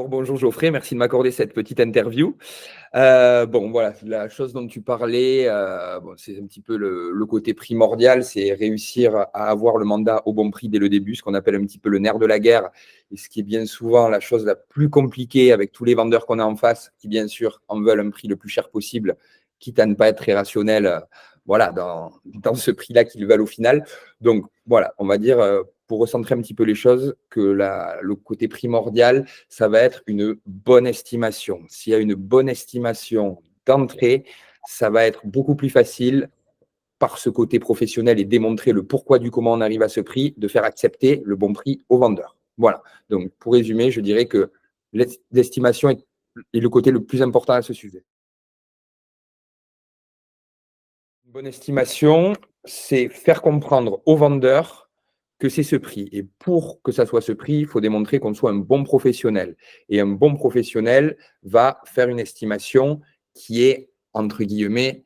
Alors bonjour Geoffrey, merci de m'accorder cette petite interview. Bon voilà, la chose dont tu parlais, bon, c'est un petit peu le côté primordial, c'est réussir à avoir le mandat au bon prix dès le début, ce qu'on appelle un petit peu le nerf de la guerre, et ce qui est bien souvent la chose la plus compliquée avec tous les vendeurs qu'on a en face, qui bien sûr en veulent un prix le plus cher possible, quitte à ne pas être très rationnel, voilà, dans ce prix-là qu'ils veulent au final. Donc voilà, on va dire, pour recentrer un petit peu les choses, que le côté primordial, ça va être une bonne estimation. S'il y a une bonne estimation d'entrée, ça va être beaucoup plus facile par ce côté professionnel et démontrer le pourquoi du comment on arrive à ce prix, de faire accepter le bon prix au vendeur. Voilà. Donc, pour résumer, je dirais que l'estimation est le côté le plus important à ce sujet. Une bonne estimation, c'est faire comprendre au vendeur que c'est ce prix. Et pour que ça soit ce prix, il faut démontrer qu'on soit un bon professionnel. Et un bon professionnel va faire une estimation qui est, entre guillemets,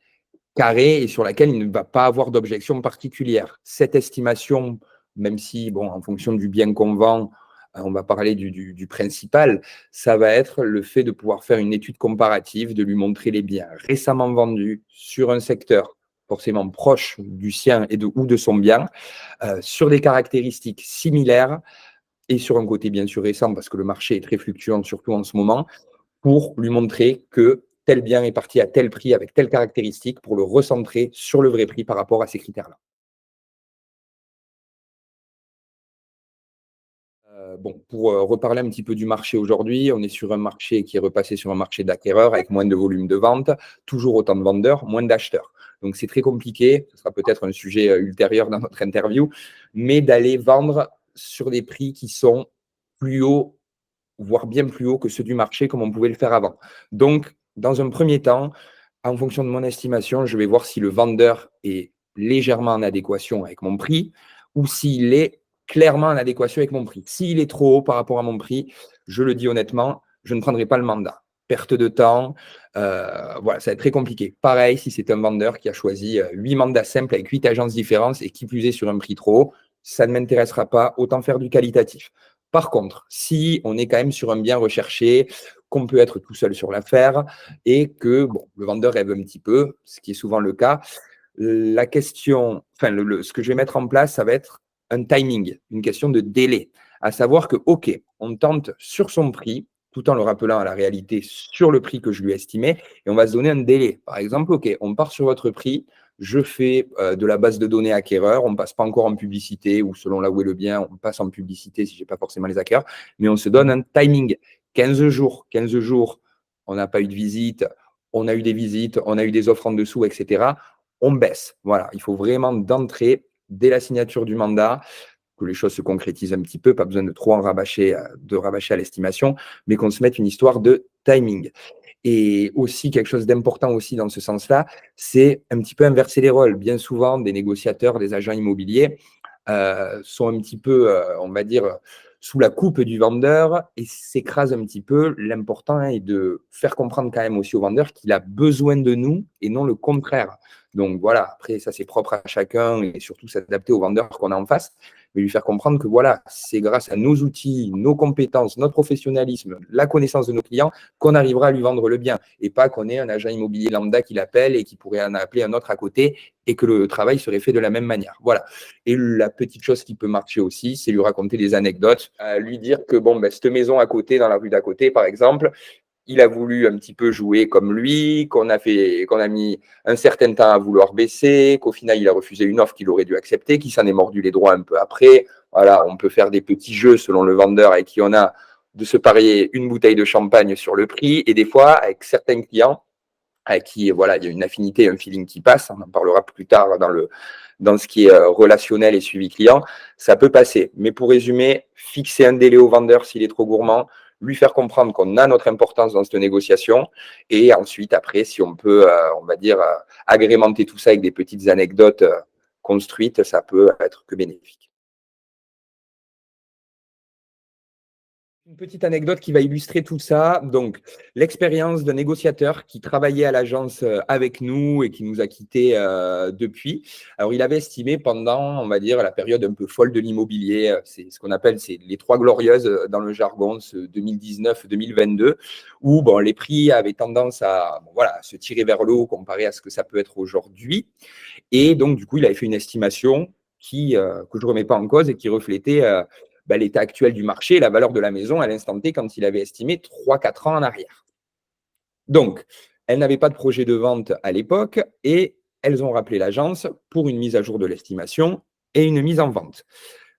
carrée et sur laquelle il ne va pas avoir d'objection particulière. Cette estimation, même si, bon, en fonction du bien qu'on vend, on va parler du principal, ça va être le fait de pouvoir faire une étude comparative, de lui montrer les biens récemment vendus sur un secteur forcément proche du sien ou de son bien, sur des caractéristiques similaires et sur un côté bien sûr récent, parce que le marché est très fluctuant, surtout en ce moment, pour lui montrer que tel bien est parti à tel prix avec telle caractéristique pour le recentrer sur le vrai prix par rapport à ces critères-là. Bon, pour reparler un petit peu du marché aujourd'hui, on est sur un marché qui est repassé sur un marché d'acquéreurs avec moins de volume de vente, toujours autant de vendeurs, moins d'acheteurs. Donc c'est très compliqué, ce sera peut-être un sujet ultérieur dans notre interview, mais d'aller vendre sur des prix qui sont plus hauts, voire bien plus hauts que ceux du marché comme on pouvait le faire avant. Donc, dans un premier temps, en fonction de mon estimation, je vais voir si le vendeur est légèrement en adéquation avec mon prix ou s'il est clairement en adéquation avec mon prix. S'il est trop haut par rapport à mon prix, je le dis honnêtement, je ne prendrai pas le mandat. Perte de temps, voilà, ça va être très compliqué. Pareil, si c'est un vendeur qui a choisi 8 mandats simples avec 8 agences différentes et qui plus est sur un prix trop haut, ça ne m'intéressera pas, autant faire du qualitatif. Par contre, si on est quand même sur un bien recherché, qu'on peut être tout seul sur l'affaire et que bon, le vendeur rêve un petit peu, ce qui est souvent le cas, la question, enfin, ce que je vais mettre en place, ça va être un timing, une question de délai. À savoir que, OK, on tente sur son prix, tout en le rappelant à la réalité sur le prix que je lui ai estimé, et on va se donner un délai. Par exemple, OK, on part sur votre prix, je fais de la base de données acquéreur, on ne passe pas encore en publicité, ou selon là où est le bien, on passe en publicité si je n'ai pas forcément les acquéreurs, mais on se donne un timing. 15 jours, 15 jours, on n'a pas eu de visite, on a eu des visites, on a eu des offres en dessous, etc. On baisse. Voilà, il faut vraiment d'entrée, dès la signature du mandat, que les choses se concrétisent un petit peu, pas besoin de trop en rabâcher, de rabâcher à l'estimation, mais qu'on se mette une histoire de timing. Et aussi, quelque chose d'important aussi dans ce sens-là, c'est un petit peu inverser les rôles. Bien souvent, des négociateurs, des agents immobiliers sont un petit peu, on va dire, sous la coupe du vendeur et s'écrasent un petit peu. L'important est de faire comprendre quand même aussi au vendeur qu'il a besoin de nous et non le contraire. Donc voilà, après, ça c'est propre à chacun et surtout s'adapter au vendeur qu'on a en face, mais lui faire comprendre que voilà, c'est grâce à nos outils, nos compétences, notre professionnalisme, la connaissance de nos clients qu'on arrivera à lui vendre le bien et pas qu'on ait un agent immobilier lambda qui l'appelle et qui pourrait en appeler un autre à côté et que le travail serait fait de la même manière. Voilà. Et la petite chose qui peut marcher aussi, c'est lui raconter des anecdotes, lui dire que bon, ben, cette maison à côté, dans la rue d'à côté, par exemple, il a voulu un petit peu jouer comme lui, qu'on a mis un certain temps à vouloir baisser, qu'au final, il a refusé une offre qu'il aurait dû accepter, qu'il s'en est mordu les droits un peu après. Voilà, on peut faire des petits jeux selon le vendeur avec qui on a de se parier une bouteille de champagne sur le prix. Et des fois, avec certains clients, avec qui voilà, il y a une affinité, un feeling qui passe, on en parlera plus tard dans ce qui est relationnel et suivi client, ça peut passer. Mais pour résumer, fixer un délai au vendeur s'il est trop gourmand, lui faire comprendre qu'on a notre importance dans cette négociation, et ensuite, après, si on peut, on va dire, agrémenter tout ça avec des petites anecdotes construites, ça peut être que bénéfique. Une petite anecdote qui va illustrer tout ça. Donc, l'expérience d'un négociateur qui travaillait à l'agence avec nous et qui nous a quittés depuis. Alors, il avait estimé pendant, on va dire, la période un peu folle de l'immobilier, c'est ce qu'on appelle les trois glorieuses dans le jargon, ce 2019-2022, où bon, les prix avaient tendance à voilà, se tirer vers le haut comparé à ce que ça peut être aujourd'hui. Et donc, du coup, il avait fait une estimation que je ne remets pas en cause et qui reflétait l'état actuel du marché et la valeur de la maison à l'instant T quand il avait estimé 3-4 ans en arrière. Donc, elles n'avaient pas de projet de vente à l'époque et elles ont rappelé l'agence pour une mise à jour de l'estimation et une mise en vente.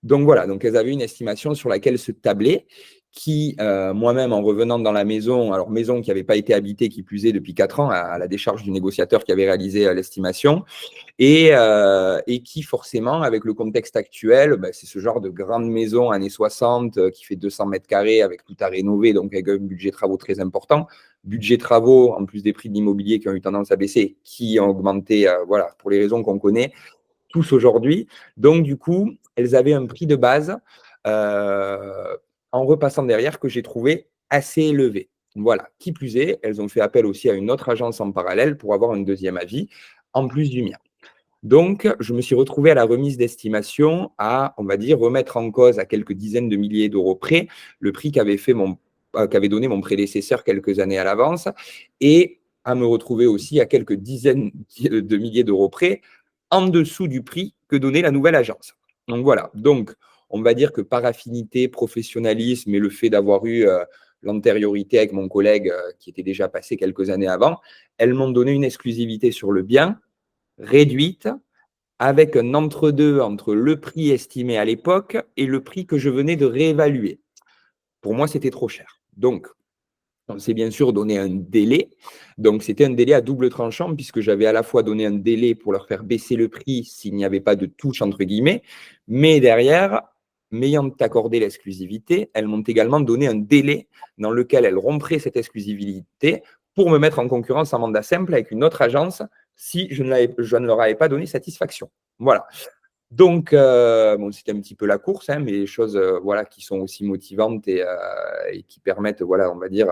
Donc voilà, donc elles avaient une estimation sur laquelle se tabler, qui, moi-même, en revenant dans la maison, alors maison qui n'avait pas été habitée, qui plus est depuis 4 ans, à la décharge du négociateur qui avait réalisé l'estimation, et qui forcément, avec le contexte actuel, c'est ce genre de grande maison années 60 qui fait 200 mètres carrés avec tout à rénover, donc avec un budget travaux très important. Budget travaux, en plus des prix de l'immobilier qui ont eu tendance à baisser, qui ont augmenté voilà, pour les raisons qu'on connaît tous aujourd'hui. Donc, du coup, elles avaient un prix de base en repassant derrière que j'ai trouvé assez élevé. Voilà. Qui plus est, elles ont fait appel aussi à une autre agence en parallèle pour avoir un deuxième avis en plus du mien. Donc, je me suis retrouvé à la remise d'estimation à, on va dire, remettre en cause à quelques dizaines de milliers d'euros près le prix qu'avait donné mon prédécesseur quelques années à l'avance et à me retrouver aussi à quelques dizaines de milliers d'euros près en dessous du prix que donnait la nouvelle agence. Donc voilà, donc on va dire que par affinité, professionnalisme et le fait d'avoir eu l'antériorité avec mon collègue qui était déjà passé quelques années avant, elles m'ont donné une exclusivité sur le bien réduite avec un entre-deux entre le prix estimé à l'époque et le prix que je venais de réévaluer. Pour moi, c'était trop cher. Donc, on s'est bien sûr donné un délai. Donc, c'était un délai à double tranchant puisque j'avais à la fois donné un délai pour leur faire baisser le prix s'il n'y avait pas de touche, entre guillemets, mais derrière, m'ayant accordé l'exclusivité, elles m'ont également donné un délai dans lequel elles rompraient cette exclusivité pour me mettre en concurrence en mandat simple avec une autre agence si je ne leur avais pas donné satisfaction. Voilà. Donc, bon, c'était un petit peu la course, hein, mais les choses voilà, qui sont aussi motivantes et qui permettent, voilà, on va dire,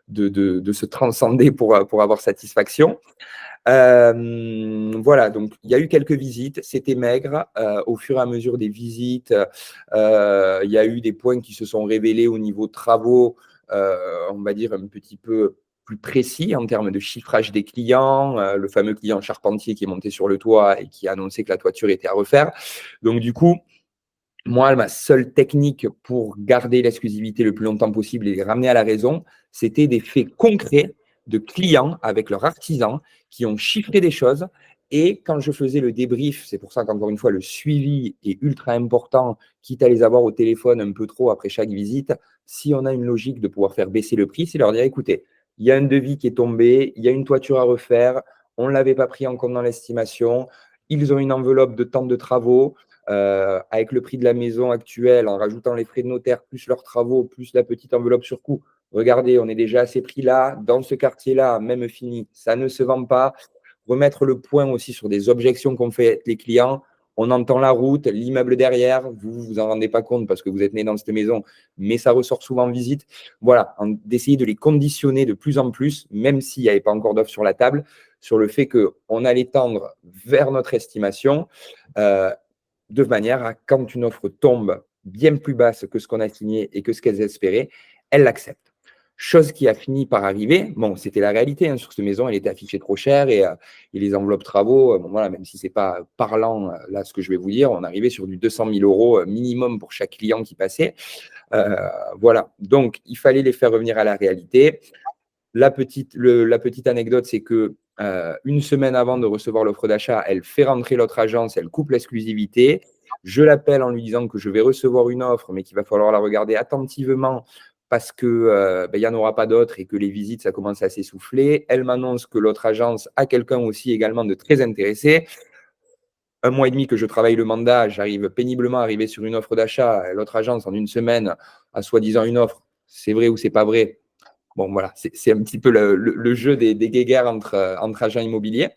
de se transcender pour avoir satisfaction. Voilà, donc il y a eu quelques visites, c'était maigre. Au fur et à mesure des visites, il y a eu des points qui se sont révélés au niveau de travaux, on va dire un petit peu plus précis en termes de chiffrage des clients, le fameux client charpentier qui est monté sur le toit et qui a annoncé que la toiture était à refaire. Donc du coup, moi, ma seule technique pour garder l'exclusivité le plus longtemps possible et les ramener à la raison, c'était des faits concrets de clients avec leurs artisans qui ont chiffré des choses. Et quand je faisais le débrief, c'est pour ça qu'encore une fois, le suivi est ultra important, quitte à les avoir au téléphone un peu trop après chaque visite. Si on a une logique de pouvoir faire baisser le prix, c'est leur dire, écoutez, il y a un devis qui est tombé, il y a une toiture à refaire, on ne l'avait pas pris en compte dans l'estimation, ils ont une enveloppe de temps de travaux. Avec le prix de la maison actuelle, en rajoutant les frais de notaire, plus leurs travaux, plus la petite enveloppe sur coût, regardez, on est déjà à ces prix-là. Dans ce quartier-là, même fini, ça ne se vend pas. Remettre le point aussi sur des objections qu'ont fait les clients. On entend la route, l'immeuble derrière, vous ne vous en rendez pas compte parce que vous êtes né dans cette maison, mais ça ressort souvent en visite. Voilà, d'essayer de les conditionner de plus en plus, même s'il n'y avait pas encore d'offre sur la table, sur le fait qu'on allait tendre vers notre estimation. De manière à, quand une offre tombe bien plus basse que ce qu'on a signé et que ce qu'elles espéraient, elles l'acceptent. Chose qui a fini par arriver. Bon, c'était la réalité. Hein, sur cette maison, elle était affichée trop cher et les enveloppes travaux, bon, voilà, même si ce n'est pas parlant, là, ce que je vais vous dire, on arrivait sur du 200 000 euros minimum pour chaque client qui passait. Voilà. Donc, il fallait les faire revenir à la réalité. La petite anecdote, c'est que une semaine avant de recevoir l'offre d'achat, elle fait rentrer l'autre agence, elle coupe l'exclusivité. Je l'appelle en lui disant que je vais recevoir une offre, mais qu'il va falloir la regarder attentivement parce qu'il n'y en aura pas d'autres et que les visites, ça commence à s'essouffler. Elle m'annonce que l'autre agence a quelqu'un aussi également de très intéressé. 1 mois et demi que je travaille le mandat, j'arrive péniblement à arriver sur une offre d'achat. L'autre agence, en une semaine, a soi-disant une offre. C'est vrai ou c'est pas vrai? Bon, voilà, c'est un petit peu le jeu des guéguerres entre agents immobiliers.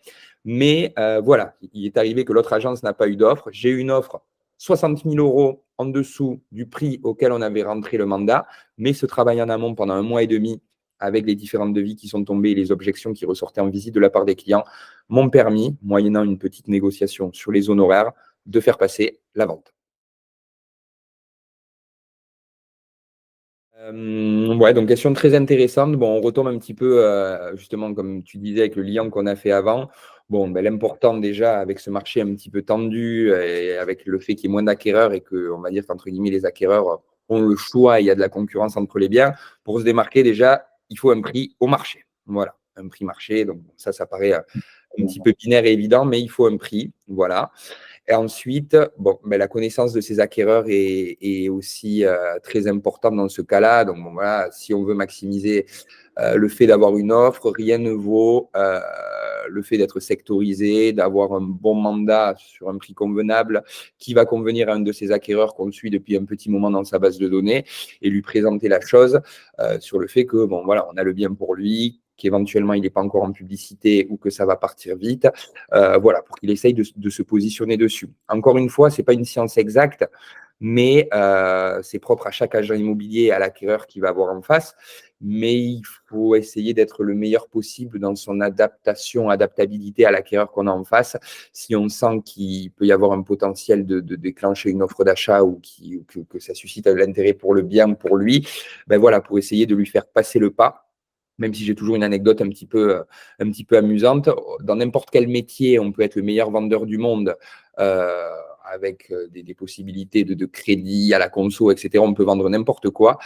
Mais voilà, il est arrivé que l'autre agence n'a pas eu d'offre. J'ai eu une offre 60 000 euros en dessous du prix auquel on avait rentré le mandat, mais ce travail en amont pendant 1 mois et demi, avec les différents devis qui sont tombés et les objections qui ressortaient en visite de la part des clients, m'ont permis, moyennant une petite négociation sur les honoraires, de faire passer la vente. Ouais, donc question très intéressante. Bon, on retombe un petit peu, justement, comme tu disais, avec le lien qu'on a fait avant. Bon, ben, l'important déjà avec ce marché un petit peu tendu et avec le fait qu'il y ait moins d'acquéreurs et que, on va dire qu'entre guillemets, les acquéreurs ont le choix et il y a de la concurrence entre les biens. Pour se démarquer, déjà, il faut un prix au marché. Voilà, un prix marché. Donc ça paraît un petit peu binaire et évident, mais il faut un prix. Voilà. Et ensuite, bon, ben, la connaissance de ces acquéreurs est aussi très importante dans ce cas-là. Donc, bon, voilà, si on veut maximiser le fait d'avoir une offre, rien ne vaut le fait d'être sectorisé, d'avoir un bon mandat sur un prix convenable qui va convenir à un de ces acquéreurs qu'on suit depuis un petit moment dans sa base de données et lui présenter la chose sur le fait que, bon, voilà, on a le bien pour lui, qu'éventuellement il n'est pas encore en publicité ou que ça va partir vite, voilà, pour qu'il essaye de se positionner dessus. Encore une fois, ce n'est pas une science exacte, mais c'est propre à chaque agent immobilier et à l'acquéreur qui va avoir en face. Mais il faut essayer d'être le meilleur possible dans son adaptabilité à l'acquéreur qu'on a en face. Si on sent qu'il peut y avoir un potentiel de déclencher une offre d'achat ou que ça suscite de l'intérêt pour le bien, pour lui, ben voilà, pour essayer de lui faire passer le pas. Même si j'ai toujours une anecdote un petit peu amusante, dans n'importe quel métier, on peut être le meilleur vendeur du monde avec des possibilités de crédit à la conso, etc. On peut vendre n'importe quoi.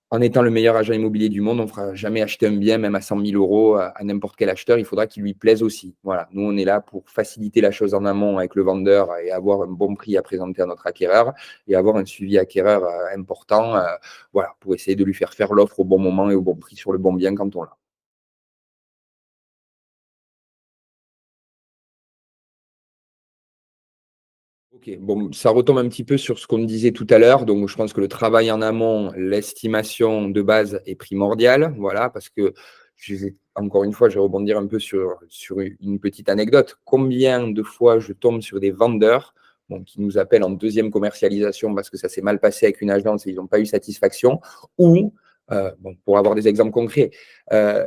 En étant le meilleur agent immobilier du monde, on ne fera jamais acheter un bien, même à 100 000 euros, à n'importe quel acheteur. Il faudra qu'il lui plaise aussi. Voilà. Nous, on est là pour faciliter la chose en amont avec le vendeur et avoir un bon prix à présenter à notre acquéreur et avoir un suivi acquéreur important voilà, pour essayer de lui faire l'offre au bon moment et au bon prix sur le bon bien quand on l'a. Ok, bon, ça retombe un petit peu sur ce qu'on me disait tout à l'heure. Donc, je pense que le travail en amont, l'estimation de base est primordiale. Voilà, parce que, encore une fois, je vais rebondir un peu sur une petite anecdote. Combien de fois je tombe sur des vendeurs bon, qui nous appellent en deuxième commercialisation parce que ça s'est mal passé avec une agence et ils n'ont pas eu satisfaction, ou, bon, pour avoir des exemples concrets,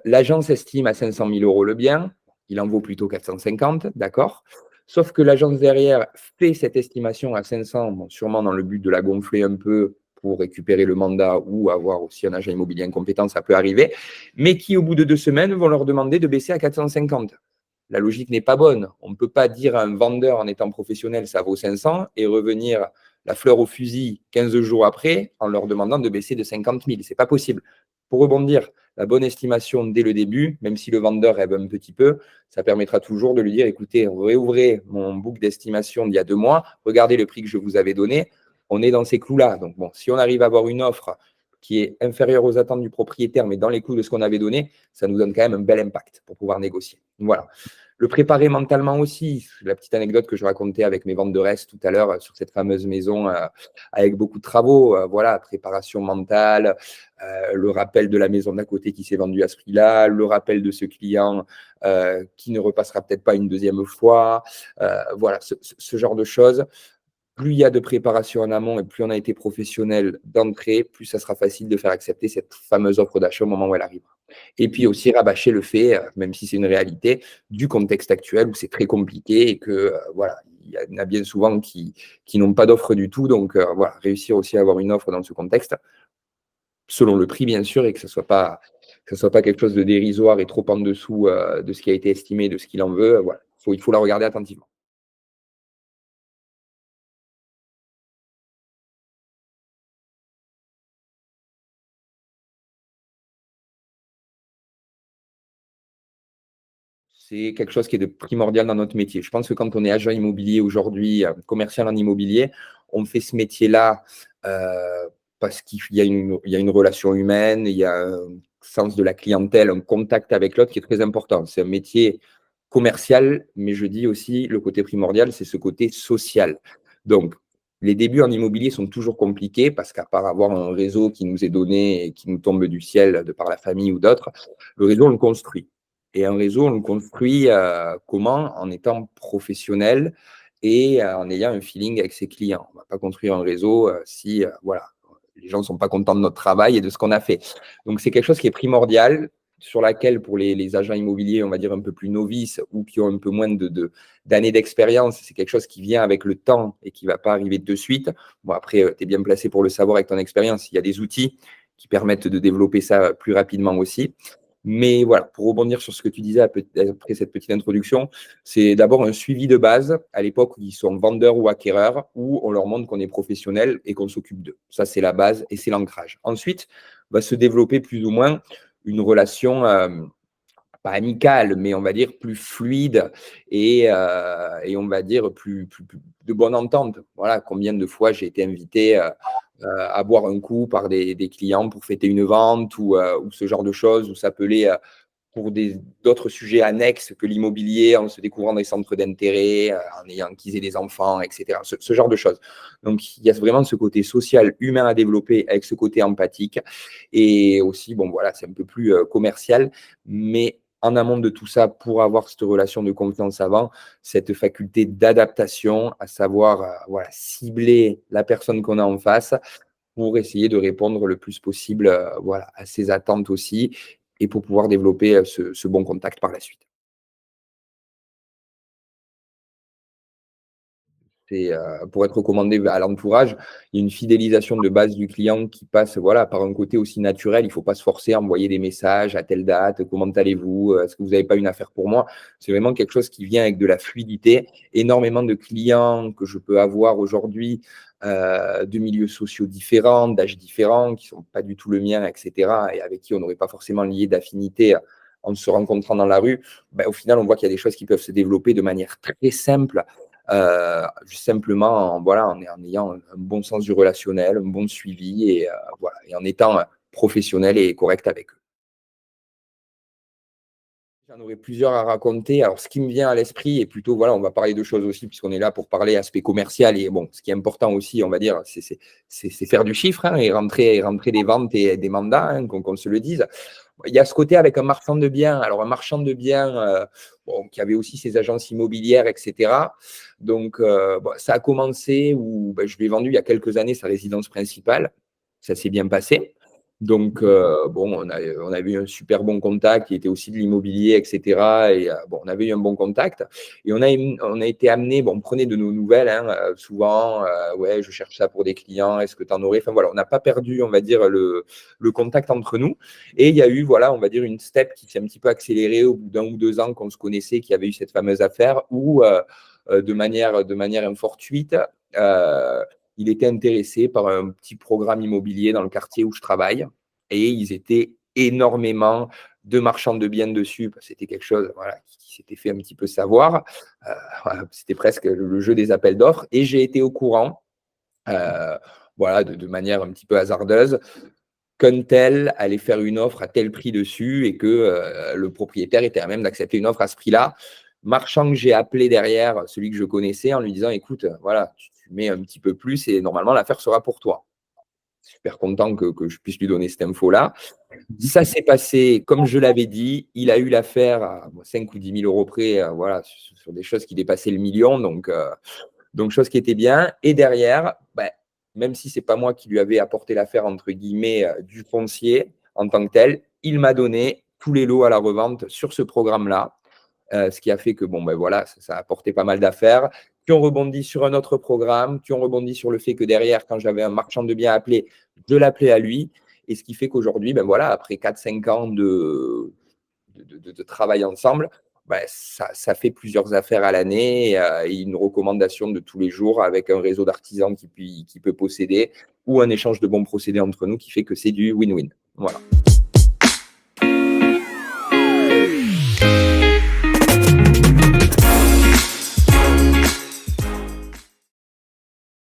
l'agence estime à 500 000 euros le bien, il en vaut plutôt 450, d'accord? Sauf que l'agence derrière fait cette estimation à 500, bon, sûrement dans le but de la gonfler un peu pour récupérer le mandat ou avoir aussi un agent immobilier incompétent, ça peut arriver, mais qui, au bout de 2 semaines, vont leur demander de baisser à 450. La logique n'est pas bonne. On ne peut pas dire à un vendeur en étant professionnel, ça vaut 500, et revenir la fleur au fusil 15 jours après en leur demandant de baisser de 50 000. Ce n'est pas possible. Pour rebondir, la bonne estimation dès le début, même si le vendeur rêve un petit peu, ça permettra toujours de lui dire, écoutez, réouvrez mon book d'estimation d'il y a 2 mois, regardez le prix que je vous avais donné, on est dans ces clous-là. Donc bon, si on arrive à avoir une offre qui est inférieure aux attentes du propriétaire, mais dans les clous de ce qu'on avait donné, ça nous donne quand même un bel impact pour pouvoir négocier. Voilà. Le préparer mentalement aussi, la petite anecdote que je racontais avec mes ventes de reste tout à l'heure sur cette fameuse maison avec beaucoup de travaux, voilà, préparation mentale, le rappel de la maison d'à côté qui s'est vendue à ce prix-là, le rappel de ce client qui ne repassera peut-être pas une deuxième fois, voilà, ce genre de choses. Plus il y a de préparation en amont et plus on a été professionnel d'entrée, plus ça sera facile de faire accepter cette fameuse offre d'achat au moment où elle arrivera. Et puis aussi rabâcher le fait, même si c'est une réalité, du contexte actuel où c'est très compliqué et que voilà, il y en a bien souvent qui n'ont pas d'offre du tout. Donc voilà, réussir aussi à avoir une offre dans ce contexte, selon le prix bien sûr, et que ce soit pas quelque chose de dérisoire et trop en dessous de ce qui a été estimé, de ce qu'il en veut. Voilà, il faut la regarder attentivement. C'est quelque chose qui est de primordial dans notre métier. Je pense que quand on est agent immobilier aujourd'hui, commercial en immobilier, on fait ce métier-là parce il y a une relation humaine, il y a un sens de la clientèle, un contact avec l'autre qui est très important. C'est un métier commercial, mais je dis aussi le côté primordial, c'est ce côté social. Donc, les débuts en immobilier sont toujours compliqués parce qu'à part avoir un réseau qui nous est donné et qui nous tombe du ciel de par la famille ou d'autres, le réseau, on le construit. Et un réseau, on le construit comment? En étant professionnel et en ayant un feeling avec ses clients. On ne va pas construire un réseau si voilà, les gens ne sont pas contents de notre travail et de ce qu'on a fait. Donc, c'est quelque chose qui est primordial, sur laquelle, pour les agents immobiliers, on va dire un peu plus novices ou qui ont un peu moins d'années d'expérience, c'est quelque chose qui vient avec le temps et qui ne va pas arriver de suite. Bon, après, tu es bien placé pour le savoir avec ton expérience. Il y a des outils qui permettent de développer ça plus rapidement aussi. Mais voilà, pour rebondir sur ce que tu disais après cette petite introduction, c'est d'abord un suivi de base à l'époque où ils sont vendeurs ou acquéreurs, où on leur montre qu'on est professionnel et qu'on s'occupe d'eux. Ça, c'est la base et c'est l'ancrage. Ensuite, va se développer plus ou moins une relation pas amicale, mais on va dire plus fluide et on va dire plus de bonne entente. Voilà, combien de fois j'ai été invité à boire un coup par des clients pour fêter une vente ou ce genre de choses, ou s'appeler pour d'autres sujets annexes que l'immobilier, en se découvrant des centres d'intérêt, en ayant acquis des enfants, etc. Ce genre de choses. Donc, il y a vraiment ce côté social, humain à développer avec ce côté empathique. Et aussi, bon, voilà, c'est un peu plus commercial, mais en amont de tout ça, pour avoir cette relation de confiance avant, cette faculté d'adaptation, à savoir voilà, cibler la personne qu'on a en face pour essayer de répondre le plus possible voilà, à ses attentes aussi et pour pouvoir développer ce bon contact par la suite. C'est, pour être recommandé à l'entourage, il y a une fidélisation de base du client qui passe, voilà, par un côté aussi naturel. Il ne faut pas se forcer à envoyer des messages à telle date: «Comment allez-vous? Est-ce que vous n'avez pas une affaire pour moi?» C'est vraiment quelque chose qui vient avec de la fluidité. Énormément de clients que je peux avoir aujourd'hui, de milieux sociaux différents, d'âges différents, qui ne sont pas du tout le mien et cetera, et avec qui on n'aurait pas forcément lié d'affinité en se rencontrant dans la rue. Au final, on voit qu'il y a des choses qui peuvent se développer de manière très simple. Juste simplement voilà, en ayant un bon sens du relationnel, un bon suivi et voilà, et en étant professionnel et correct avec eux. J'en aurais plusieurs à raconter. Alors, ce qui me vient à l'esprit est plutôt, voilà, on va parler de choses aussi, puisqu'on est là pour parler aspect commercial. Et bon, ce qui est important aussi, on va dire, c'est faire du chiffre hein, et rentrer des ventes et des mandats, hein, qu'on se le dise. Il y a ce côté avec un marchand de biens. Alors, un marchand de biens bon, qui avait aussi ses agences immobilières, etc. Donc, bon, ça a commencé où je lui ai vendu il y a quelques années sa résidence principale. Ça s'est bien passé. Donc, bon, on avait eu un super bon contact, qui était aussi de l'immobilier, et cetera. Et bon, on avait eu un bon contact. Et on a été amené, bon, on prenait de nos nouvelles hein, souvent. Ouais, je cherche ça pour des clients, est-ce que tu en aurais? Enfin voilà, on n'a pas perdu, on va dire, le contact entre nous. Et il y a eu, voilà, on va dire, une step qui s'est un petit peu accélérée au bout d'1 ou 2 ans qu'on se connaissait, qui avait eu cette fameuse affaire où, de manière fortuite, euh, il était intéressé par un petit programme immobilier dans le quartier où je travaille et ils étaient énormément de marchands de biens dessus. C'était quelque chose voilà, qui s'était fait un petit peu savoir. Voilà, c'était presque le jeu des appels d'offres et j'ai été au courant, voilà, de manière un petit peu hasardeuse, qu'un tel allait faire une offre à tel prix dessus et que le propriétaire était à même d'accepter une offre à ce prix-là. Marchand que j'ai appelé derrière, celui que je connaissais, en lui disant: «Écoute, voilà, tu mets un petit peu plus et normalement l'affaire sera pour toi». Super content que je puisse lui donner cette info-là. Ça s'est passé comme je l'avais dit. Il a eu l'affaire à 5 ou 10 000 euros près, voilà, sur des choses qui dépassaient le million. Donc, chose qui était bien. Et derrière, même si ce n'est pas moi qui lui avais apporté l'affaire, entre guillemets, du foncier en tant que tel, il m'a donné tous les lots à la revente sur ce programme-là. Ce qui a fait que bon, voilà, ça a apporté pas mal d'affaires, qui ont rebondi sur un autre programme, qui ont rebondi sur le fait que derrière, quand j'avais un marchand de biens appelé, je l'appelais à lui. Et ce qui fait qu'aujourd'hui, voilà, après 4 5 ans de travail ensemble, ça fait plusieurs affaires à l'année et une recommandation de tous les jours avec un réseau d'artisans qui peut posséder ou un échange de bons procédés entre nous qui fait que c'est du win-win. Voilà.